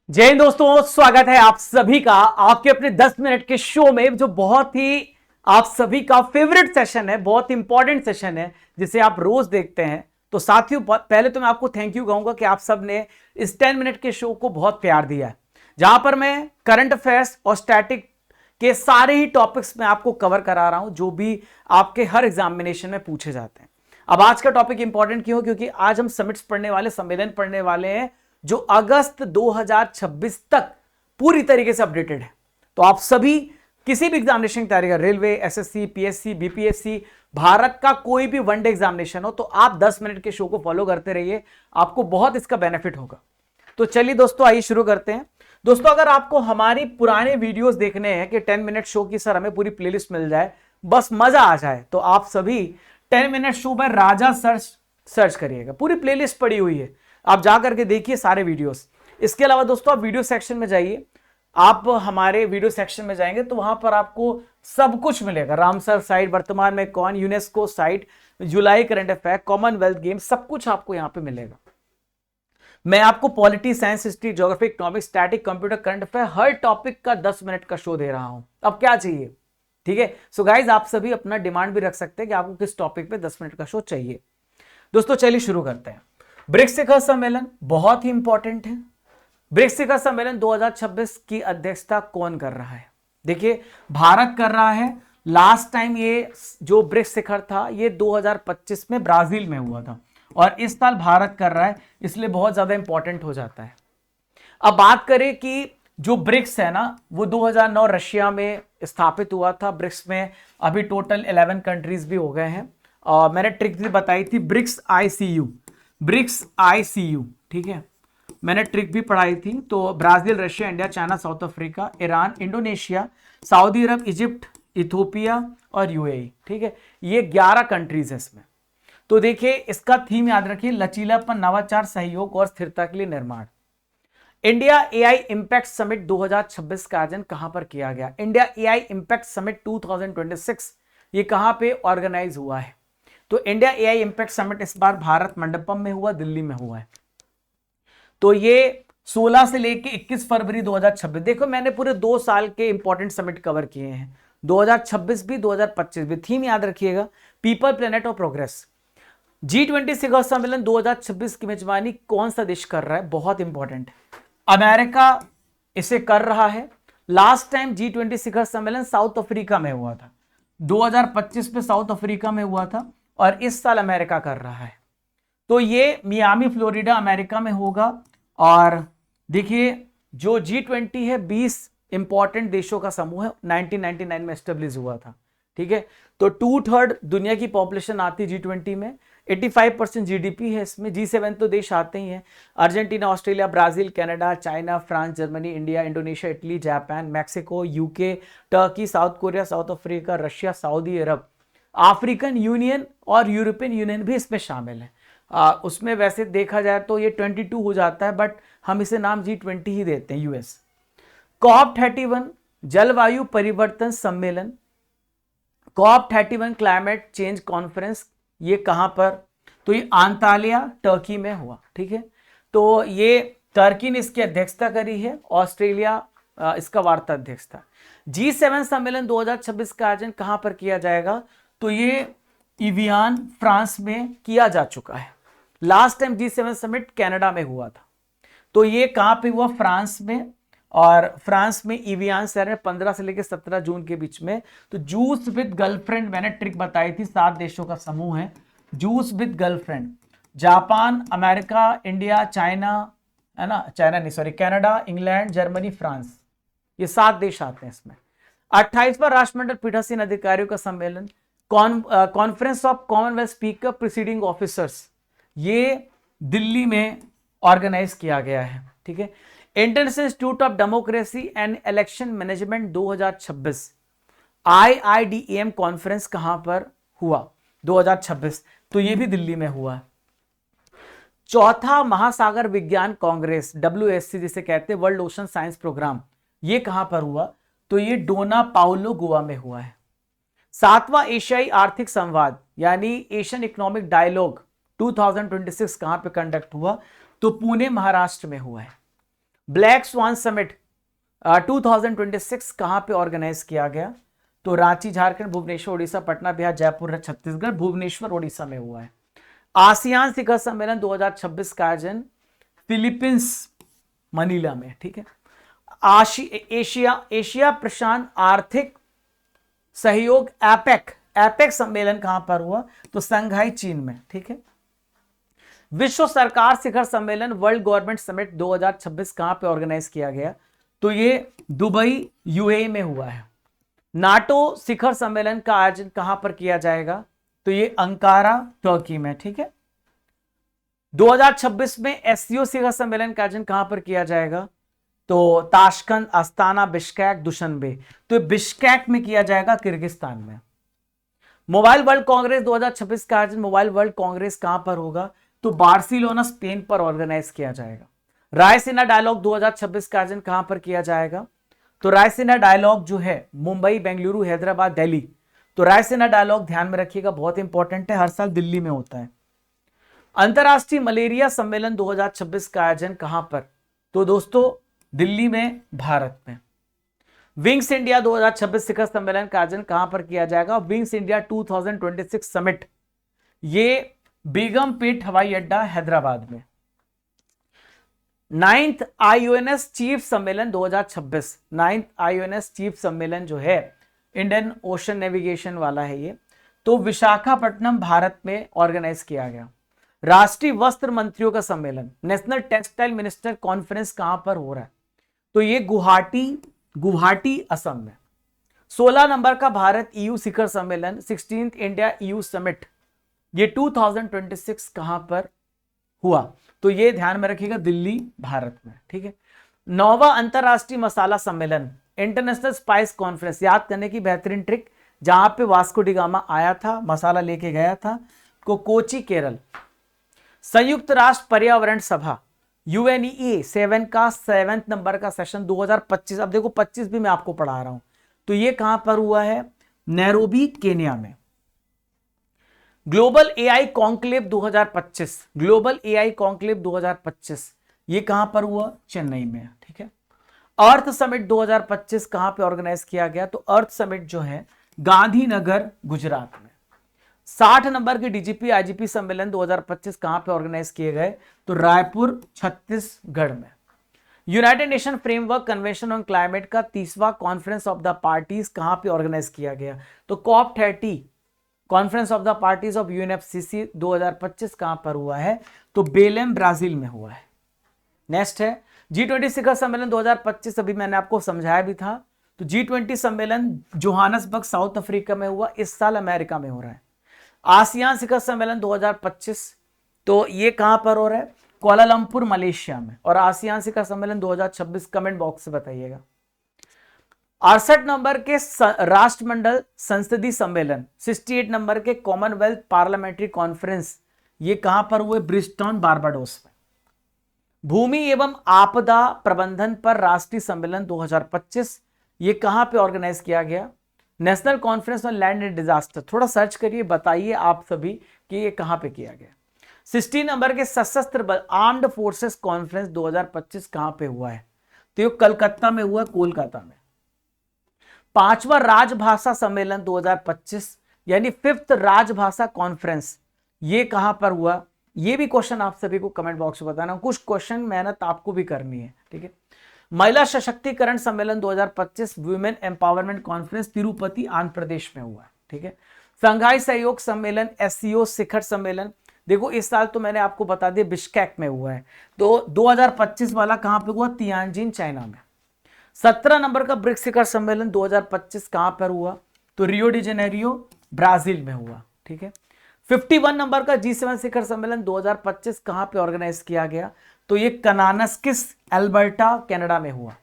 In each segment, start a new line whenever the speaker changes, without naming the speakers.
जय हिंद दोस्तों, स्वागत है आप सभी का आपके अपने 10 मिनट के शो में, जो बहुत ही आप सभी का फेवरेट सेशन है, बहुत इंपॉर्टेंट सेशन है जिसे आप रोज देखते हैं। तो साथियों, पहले तो मैं आपको थैंक यू कहूंगा कि आप सब ने इस 10 मिनट के शो को बहुत प्यार दिया है, जहां पर मैं करंट अफेयर्स और स्टैटिक के सारे ही टॉपिक्स में आपको कवर करा रहा हूं जो भी आपके हर एग्जामिनेशन में पूछे जाते हैं। अब आज का टॉपिक इंपॉर्टेंट क्यों? क्योंकि आज हम समिट्स पढ़ने वाले, सम्मेलन पढ़ने वाले हैं जो अगस्त 2026 तक पूरी तरीके से अपडेटेड है। तो आप सभी किसी भी एग्जामिनेशन की तैयारी कर, railway, SSC, PSC, BPSC, Bharat का कोई भी वनडे एग्जामिनेशन हो, तो आप 10 मिनट के शो को फॉलो करते रहिए, आपको बहुत इसका बेनिफिट होगा। तो चलिए दोस्तों, आइए शुरू करते हैं। दोस्तों, अगर आपको हमारी पुराने वीडियोस देखने हैं कि 10 मिनट शो की सर हमें पूरी प्लेलिस्ट मिल जाए, बस मजा आ जाए, तो आप सभी 10 मिनट शो पर राजा सर्च करिएगा। पूरी प्लेलिस्ट पड़ी हुई है, आप जा करके देखिए सारे वीडियोस। इसके अलावा दोस्तों, आप वीडियो सेक्शन में जाइए। आप हमारे वीडियो सेक्शन में जाएंगे तो वहां पर आपको सब कुछ मिलेगा। रामसर साइट, वर्तमान में कौन, यूनेस्को साइट, जुलाई करंट अफेयर, कॉमनवेल्थ गेम, सब कुछ आपको यहां पे मिलेगा। मैं आपको polity, science, history, geography, economics, static, computer, current affair, हर टॉपिक का 10 मिनट का शो दे रहा हूं। अब क्या चाहिए? ठीक है। सो गाइज, आप सभी अपना डिमांड भी रख सकते हैं कि आपको किस टॉपिक पे 10 मिनट का शो चाहिए। दोस्तों चलिए शुरू करते हैं। ब्रिक्स शिखर सम्मेलन बहुत ही इंपॉर्टेंट है। ब्रिक्स शिखर सम्मेलन 2026 की अध्यक्षता कौन कर रहा है? देखिए, भारत कर रहा है। लास्ट टाइम ये जो ब्रिक्स शिखर था ये 2025 में ब्राजील में हुआ था, और इस साल भारत कर रहा है, इसलिए बहुत ज्यादा इंपॉर्टेंट हो जाता है। अब बात करें कि जो ब्रिक्स है ना, वो 2009 रशिया में स्थापित हुआ था। ब्रिक्स में अभी टोटल 11 कंट्रीज भी हो गए हैं। और मैंने ट्रिक भी बताई थी, ब्रिक्स आईसीयू, ब्रिक्स आईसीयू, ठीक है, मैंने ट्रिक भी पढ़ाई थी। तो Brazil, Russia, India, China, South Africa, Iran, Indonesia, Saudi Arab, Egypt, Ethiopia और यूएई, ठीक है, ये 11 कंट्रीज है इसमें। तो देखिए, इसका थीम याद रखिए, लचीलापन, नवाचार, सहयोग और स्थिरता के लिए निर्माण। इंडिया एआई इंपैक्ट समिट 2026 का आयोजन कहां पर किया गया? इंडिया एआई इंपैक्ट समिट 2026 ये कहां पे ऑर्गेनाइज हुआ है? तो इंडिया एआई इंपैक्ट समिट इस बार भारत मंडपम में हुआ, दिल्ली में हुआ है। तो ये 16 से लेके 21 फरवरी 2026। देखो, मैंने पूरे 2 साल के इंपॉर्टेंट समिट कवर किए हैं, 2026 भी 2025 भी। थीम याद रखिएगा, पीपल, प्लेनेट और प्रोग्रेस। G20 शिखर सम्मेलन 2026 की मेजबानी कौन सा देश कर रहा है? बहुत इंपॉर्टेंट है, अमेरिका इसे कर रहा है। लास्ट टाइम G20 शिखर सम्मेलन साउथ अफ्रीका में हुआ था, 2025 में साउथ अफ्रीका में हुआ था, और इस साल अमेरिका कर रहा है। तो ये मियामी, फ्लोरिडा, अमेरिका में होगा। और देखिए, जो G20 है 20 इंपॉर्टेंट देशों का समूह है, 1999 में एस्टेब्लिश हुआ था, ठीक है। तो 2/3 दुनिया की पॉपुलेशन आती है G20 में, 85% जीडीपी है इसमें। G7 तो देश आते ही हैं, Argentina, Australia, Brazil, Canada, China, France, Germany, India, Indonesia, Italy, Japan, Mexico, UK, Turkey, South Korea, South Africa, Russia, Saudi Arab, African Union और यूरोपियन यूनियन भी इसमें शामिल है। उसमें वैसे देखा जाए तो ये 22 हो जाता है, बट हम इसे नाम G20 ही देते हैं, यूएस। COP31 जलवायु परिवर्तन सम्मेलन, COP31 क्लाइमेट चेंज कॉन्फ्रेंस, ये कहां पर? तो ये अंतालिया, टर्की में हुआ, ठीक है। तो ये टर्की ने इसकी अध्यक्षता करी है, ऑस्ट्रेलिया इसका वार्ता अध्यक्ष था। G7 सम्मेलन 2026 का आयोजन कहां पर किया जाएगा? तो ये इवियान, फ्रांस में किया जा चुका है। Last time G7 summit Canada में हुआ था, तो ये कहां पे हुआ? फ्रांस में। और फ्रांस में इवियान शहर में 15 से लेकर 17 जून के बीच में। तो जूस विद गर्लफ्रेंड, मैंने ट्रिक बताई थी, 7 देशों का समूह है juice with girlfriend. Japan, America, India, China, है ना, चाइना नहीं sorry, Canada, England, Germany, France, ये 7 देश आते हैं इसमें। 28वां राष्ट्रमंडल पीठासीन अधिकारियों का सम्मेलन, conference of Commonwealth speaker preceding officers, ये दिल्ली में ऑर्गेनाइज किया गया है, ठीक है। International institute of democracy and election management 2026 IIDEM conference कहां पर हुआ? 2026, तो ये भी दिल्ली में हुआ। चौथा महासागर विज्ञान कांग्रेस, WSC जिसे कहते हैं, वर्ल्ड ओशन साइंस प्रोग्राम, ये कहां पर हुआ? तो ये डोना पाउलो, गोवा में हुआ है। 7वां एशियाई आर्थिक संवाद यानी एशियन इकोनॉमिक डायलॉग 2026 कहां पे कंडक्ट हुआ? तो पुणे, महाराष्ट्र में हुआ है। ब्लैक स्वान समिट 2026 कहां पे ऑर्गेनाइज किया गया? तो रांची झारखंड, भुवनेश्वर उड़ीसा, पटना बिहार, जयपुर छत्तीसगढ़, भुवनेश्वर उड़ीसा में हुआ है। आसियान शिखर सम्मेलन 2026 का आयोजन फिलीपींस मनीला में, ठीक है। एशिया प्रशांत आर्थिक सहयोग एपेक सम्मेलन कहां पर हुआ? तो संघाई चीन में, ठीक है। विश्व सरकार शिखर सम्मेलन वर्ल्ड गवर्नमेंट समिट 2026 कहां पे ऑर्गेनाइज किया गया? तो ये दुबई यूएई में हुआ है। नाटो शिखर सम्मेलन का आयोजन कहां पर किया जाएगा? तो ये अंकारा तुर्की में, ठीक है। 2026 में एससीओ शिखर सम्मेलन का आयोजन कहां पर किया जाएगा? तो ताशकंद, अस्ताना, बिश्कैक, दुशनबे। तो बिश्कैक में किया जाएगा, किर्गिस्तान में। मोबाइल वर्ल्ड कांग्रेस 2026 का आयोजन मोबाइल वर्ल्ड कांग्रेस कहां पर होगा? तो बार्सिलोना स्पेन पर ऑर्गेनाइज किया जाएगा। रायसीना डायलॉग 2026 का आयोजन कहां पर किया जाएगा? तो रायसीना डायलॉग जो है मुंबई, बेंगलुरु, हैदराबाद, दिल्ली। तो रायसीना डायलॉग ध्यान में रखिएगा, बहुत इंपॉर्टेंट है, हर साल दिल्ली में होता है। अंतरराष्ट्रीय मलेरिया सम्मेलन 2026 का आयोजन कहां पर? तो दोस्तों दिल्ली में, भारत में। विंग्स इंडिया 2026 शिखर सम्मेलन का आयोजन कहां पर किया जाएगा? विंग्स इंडिया 2026 समिट ये बेगमपेट हवाई अड्डा, हैदराबाद में। 9th आईओएनएस चीफ सम्मेलन 2026, 9th आईओएनएस चीफ सम्मेलन जो है इंडियन ओशन नेविगेशन वाला है ये, तो विशाखापट्टनम, भारत में ऑर्गेनाइज किया गया। राष्ट्रीय वस्त्र मंत्रियों का सम्मेलन, नेशनल टेक्सटाइल मिनिस्टर कॉन्फ्रेंस कहां पर हो रहा है? तो ये गुवाहाटी असम में। 16 नंबर का भारत ईयू शिखर सम्मेलन, 16th इंडिया ईयू समिट, ये 2026 कहां पर हुआ? तो ये ध्यान में रखिएगा, दिल्ली, भारत में, ठीक है। 9वां अंतरराष्ट्रीय मसाला सम्मेलन, इंटरनेशनल स्पाइस कॉन्फ्रेंस, याद करने की बेहतरीन ट्रिक, जहां पे वास्को डी गामा आया था, मसाला लेके गया था, कोची, केरल। संयुक्त राष्ट्र पर्यावरण सभा यूएनईए 7 का 7th नंबर का सेशन 2025, अब देखो 25 भी मैं आपको पढ़ा रहा हूं, तो ये कहां पर हुआ है? नैरोबी, केन्या में। Global AI conclave 2025, global AI conclave 2025 ये कहां पर हुआ? चेन्नई में, ठीक है। अर्थ समिट 2025 कहां पे ऑर्गेनाइज किया गया? तो अर्थ समिट जो है गांधीनगर, गुजरात में। 60 नंबर के डीजीपी आईजीपी सम्मेलन 2025 कहां पे ऑर्गेनाइज किए गए? तो रायपुर, छत्तीसगढ़ में। United nation framework convention on climate का 30वां कॉन्फ्रेंस ऑफ द पार्टीज कहां पे ऑर्गेनाइज किया गया? तो COP30 conference of the parties of UNFCCC 2025 कहां पर हुआ है? तो बेलेम, ब्राजील में हुआ है। नेक्स्ट है G20 शिखर सम्मेलन 2025, अभी मैंने आपको समझाया भी था। तो G20 सम्मेलन जोहानसबर्ग, साउथ अफ्रीका में हुआ, इस साल अमेरिका में हो रहा है। आसियान शिखर सम्मेलन 2025, तो ये कहां पर हो रहा है? कुआलालंपुर, मलेशिया में। और आसियान शिखर सम्मेलन 2026 कमेंट बॉक्स से बताइएगा। 68 नंबर के राष्ट्रमंडल संसदीय सम्मेलन, 68 नंबर के कॉमनवेल्थ पार्लियामेंट्री कॉन्फ्रेंस, ये कहां पर हुए? ब्रिस्टॉन, बारबाडोस में। भूमि एवं आपदा प्रबंधन पर राष्ट्रीय सम्मेलन 2025, ये कहां पे ऑर्गेनाइज किया गया? National conference on land and disaster. थोड़ा सर्च करिए, बताइए आप सभी कि ये कहां पे किया गया। 60 नंबर के सशस्त्र बल आर्म्ड फोर्सेस कॉन्फ्रेंस 2025 कहां पे हुआ है? तो ये कलकत्ता में हुआ, कोलकाता में। 5वां राजभाषा सम्मेलन 2025 यानी 5th राजभाषा कॉन्फ्रेंस, ये कहां पर हुआ? ये भी क्वेश्चन आप सभी को कमेंट बॉक्स में बताना, कुछ क्वेश्चन मेहनत आपको भी करनी है, ठीक है। महिला सशक्तिकरण सम्मेलन 2025 women empowerment conference Tirupati, Andhra Pradesh में हुआ है, ठीक है। संघाई सहयोग सम्मेलन एससीओ शिखर सम्मेलन, देखो इस साल तो मैंने आपको बता दिया बिश्कैक में हुआ है, तो 2025 वाला कहां पे हुआ? तियानजिन, चाइना में। 17 नंबर का ब्रिक्स शिखर सम्मेलन 2025 कहां पर हुआ? तो रियो डी जेनेरियो, ब्राजील में हुआ, ठीक है। 51 नंबर का G7 शिखर सम्मेलन 2025 कहां पे ऑर्गेनाइज किया गया? तो ये कनानस्किस, अल्बर्टा, कनाडा में हुआ।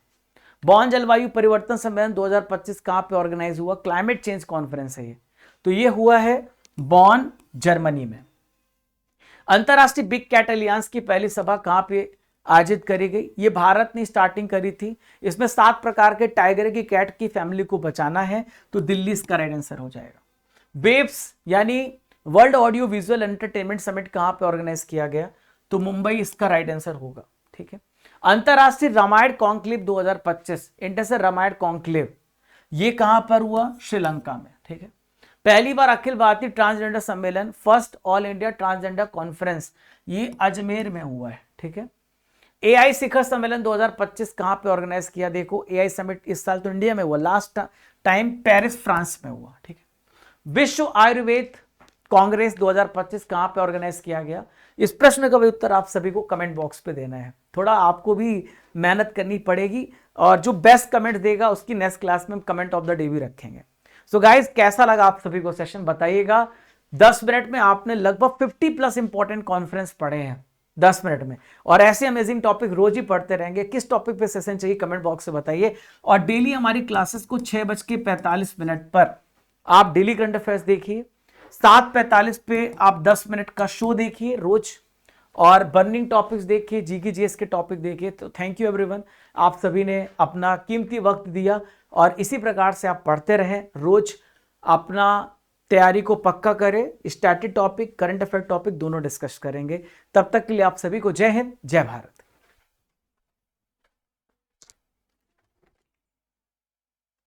बॉन जलवायु परिवर्तन सम्मेलन 2025 कहां पे ऑर्गेनाइज हुआ? क्लाइमेट चेंज कॉन्फ्रेंस है ये, तो ये हुआ है बॉन, जर्मनी में। अंतरराष्ट्रीय बिग कैट अलियांस की पहली सभा कहां पे आयोजित करी गई? ये भारत ने स्टार्टिंग करी थी। इसमें 7 प्रकार के टाइगर की कैट की फैमिली को बचाना है, तो दिल्ली इसका राइट आंसर हो जाएगा। वेव्स यानी world audio visual entertainment summit कहां पे ऑर्गेनाइज किया गया? तो मुंबई इसका राइट आंसर होगा, ठीक है। अंतरराष्ट्रीय Ramayan conclave 2025, inter Ramayan conclave, ये कहां पर हुआ? श्रीलंका में। ठीक है। पहली बार अखिल भारतीय ट्रांसजेंडर सम्मेलन, first all India transgender conference, ये अजमेर में हुआ है। ठीक है। एआई शिखर सम्मेलन 2025 कहां पे ऑर्गेनाइज किया? देखो एआई समिट इस साल तो इंडिया में हुआ, लास्ट टाइम पेरिस फ्रांस में हुआ। ठीक है। विश्व आयुर्वेद कांग्रेस 2025 कहां पे ऑर्गेनाइज किया गया? इस प्रश्न का भी उत्तर आप सभी को कमेंट बॉक्स पे देना है, थोड़ा आपको भी मेहनत करनी पड़ेगी, और जो बेस्ट कमेंट देगा उसकी नेक्स्ट क्लास में हम कमेंट ऑफ द डे भी रखेंगे। सो गाइज, कैसा लगा आप सभी को सेशन बताइएगा। 10 मिनट में आपने लगभग 50+ इंपॉर्टेंट कॉन्फ्रेंस पढ़े हैं 10 मिनट में, और ऐसे अमेजिंग टॉपिक रोज ही पढ़ते रहेंगे। किस टॉपिक पे सेशन चाहिए कमेंट बॉक्स से बताइए। और डेली हमारी क्लासेस को 6:45 पर आप डेली करंट अफेयर्स देखिए, 7:45 पे आप 10 मिनट का शो देखिए रोज, और बर्निंग टॉपिक्स देखिए, जीके जीएस के टॉपिक देखिए। तो थैंक यू एवरीवन, आप सभी ने अपना कीमती वक्त दिया, और इसी प्रकार से आप पढ़ते रहें, रोज अपना तैयारी को पक्का करें। Static topic, current affair topic दोनों डिस्कस करेंगे। तब तक के लिए आप सभी को जय हिंद, जय भारत।